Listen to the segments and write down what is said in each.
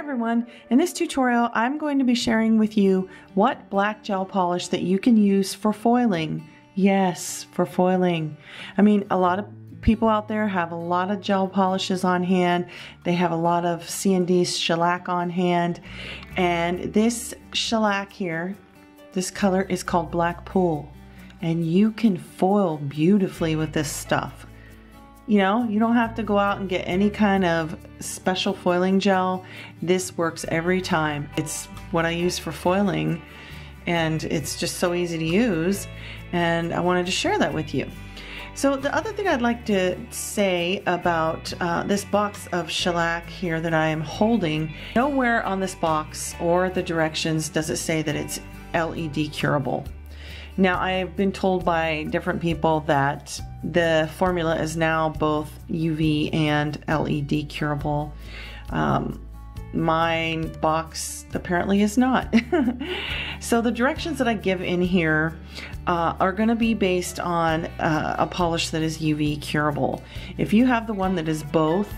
everyone, in this tutorial I'm going to be sharing with you what black gel polish that you can use for foiling. Yes, for foiling. I mean, a lot of people out there have a lot of gel polishes on hand. They have a lot of CND shellac on hand, and this shellac here, this color is called Black Pool, and you can foil beautifully with this stuff. You know, you don't have to go out and get any kind of special foiling gel. This works every time. It's what I use for foiling, and it's just so easy to use, and I wanted to share that with you. So the other thing I'd like to say about this box of shellac here that I am holding, nowhere on this box or the directions does it say that it's LED curable. Now, I've been told by different people that the formula is now both UV and LED curable. My box apparently is not. So the directions that I give in here are going to be based on a polish that is UV curable. If you have the one that is both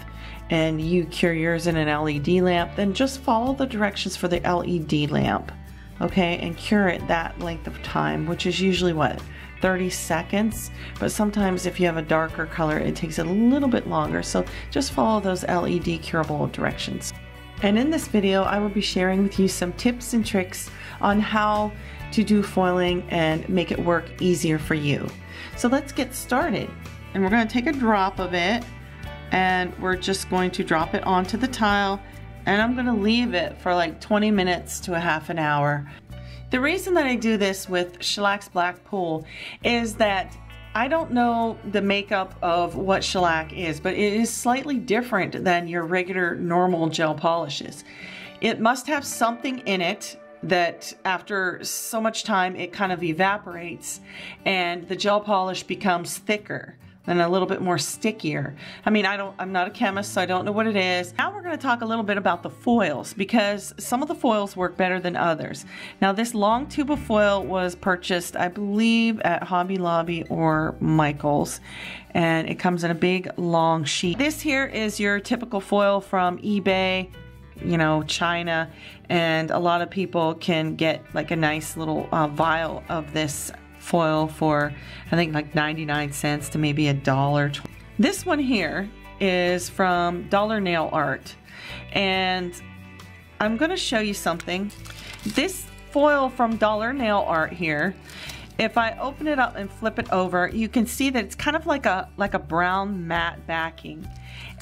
and you cure yours in an LED lamp, then just follow the directions for the LED lamp. Okay, and cure it that length of time, which is usually what, 30 seconds, but sometimes if you have a darker color it takes a little bit longer, so just follow those LED curable directions. And in this video I will be sharing with you some tips and tricks on how to do foiling and make it work easier for you. So let's get started, and we're going to take a drop of it and we're just going to drop it onto the tile, and I'm going to leave it for like 20 minutes to a half an hour. The reason that I do this with Shellac's Black Pool is that I don't know the makeup of what shellac is, but it is slightly different than your regular normal gel polishes. It must have something in it that after so much time it kind of evaporates and the gel polish becomes thicker and a little bit more stickier. I mean, I'm not a chemist, so I don't know what it is. Now we're going to talk a little bit about the foils, because some of the foils work better than others. Now this long tube of foil was purchased, I believe, at Hobby Lobby or Michael's, and it comes in a big long sheet. This here is your typical foil from eBay, you know, China, and a lot of people can get like a nice little vial of this foil for, I think, like 99 cents to maybe $1. This one here is from Dollar Nail Art, and I'm going to show you something. This foil from Dollar Nail Art here, if I open it up and flip it over, you can see that it's kind of like a brown matte backing,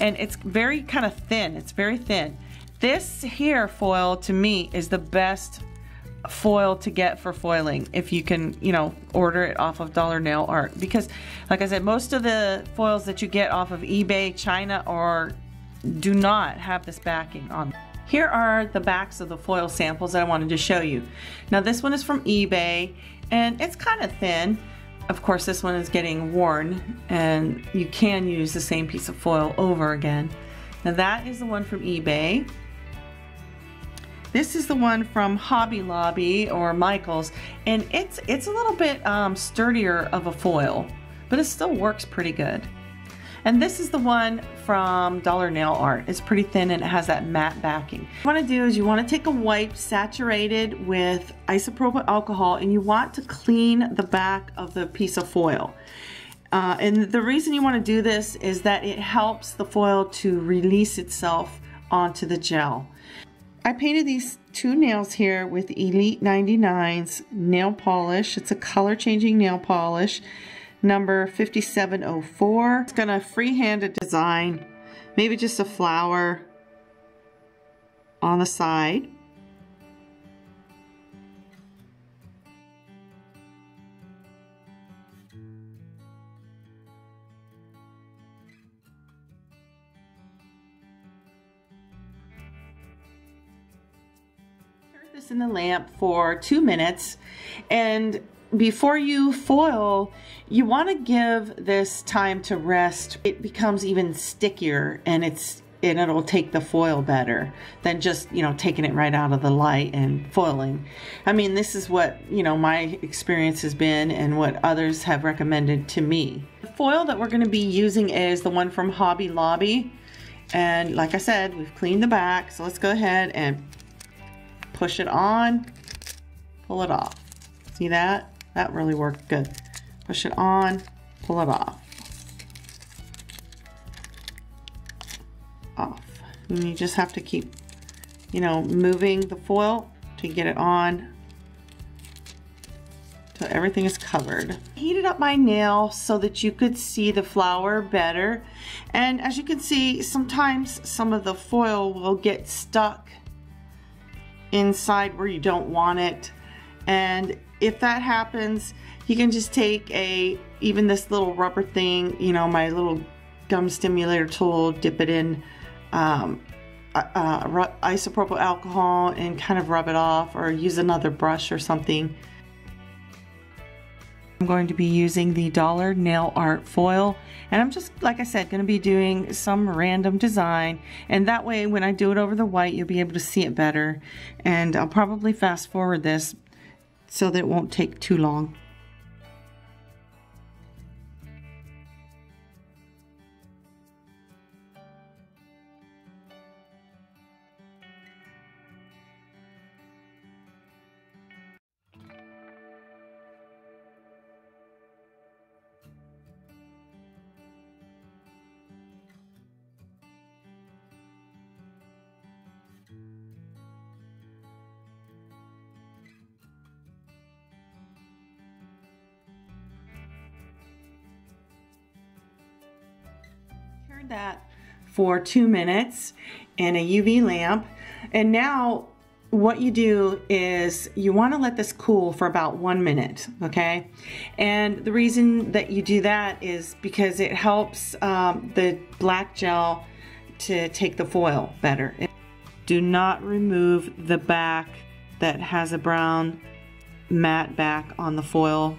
and it's very kind of thin. It's very thin. This here foil to me is the best foil to get for foiling if you can, you know, order it off of Dollar Nail Art, because like I said, most of the foils that you get off of eBay, China, or do not have this backing on them. Here are the backs of the foil samples that I wanted to show you. Now this one is from eBay and it's kind of thin. Of course this one is getting worn, and you can use the same piece of foil over again. Now that is the one from eBay. This is the one from Hobby Lobby or Michael's, and it's a little bit sturdier of a foil, but it still works pretty good. And this is the one from Dollar Nail Art. It's pretty thin and it has that matte backing. What you want to do is you want to take a wipe saturated with isopropyl alcohol, and you want to clean the back of the piece of foil. And the reason you want to do this is that it helps the foil to release itself onto the gel. I painted these two nails here with Elite 99's nail polish. It's a color changing nail polish, number 5704. It's gonna freehand a design, maybe just a flower on the side. This in the lamp for 2 minutes, and before you foil you want to give this time to rest. It becomes even stickier, and it'll take the foil better than just, you know, taking it right out of the light and foiling. I mean, this is what, you know, my experience has been and what others have recommended to me. The foil that we're going to be using is the one from Hobby Lobby, And like I said, we've cleaned the back, so let's go ahead and push it on, pull it off. See that? That really worked good. Push it on, pull it off. Off. And you just have to keep, you know, moving the foil to get it on till everything is covered. Heated up my nail so that you could see the flower better. And as you can see, sometimes some of the foil will get stuck inside where you don't want it. And if that happens, you can just take even this little rubber thing, you know, my little gum stimulator tool, dip it in isopropyl alcohol and kind of rub it off, or use another brush or something. I'm going to be using the Dollar Nail Art foil, and I'm just, like I said, going to be doing some random design, and that way when I do it over the white you'll be able to see it better. And I'll probably fast forward this so that it won't take too long. That for 2 minutes in a UV lamp, and now what you do is you want to let this cool for about 1 minute, okay? And the reason that you do that is because it helps the black gel to take the foil better. Do not remove the back that has a brown matte back on the foil.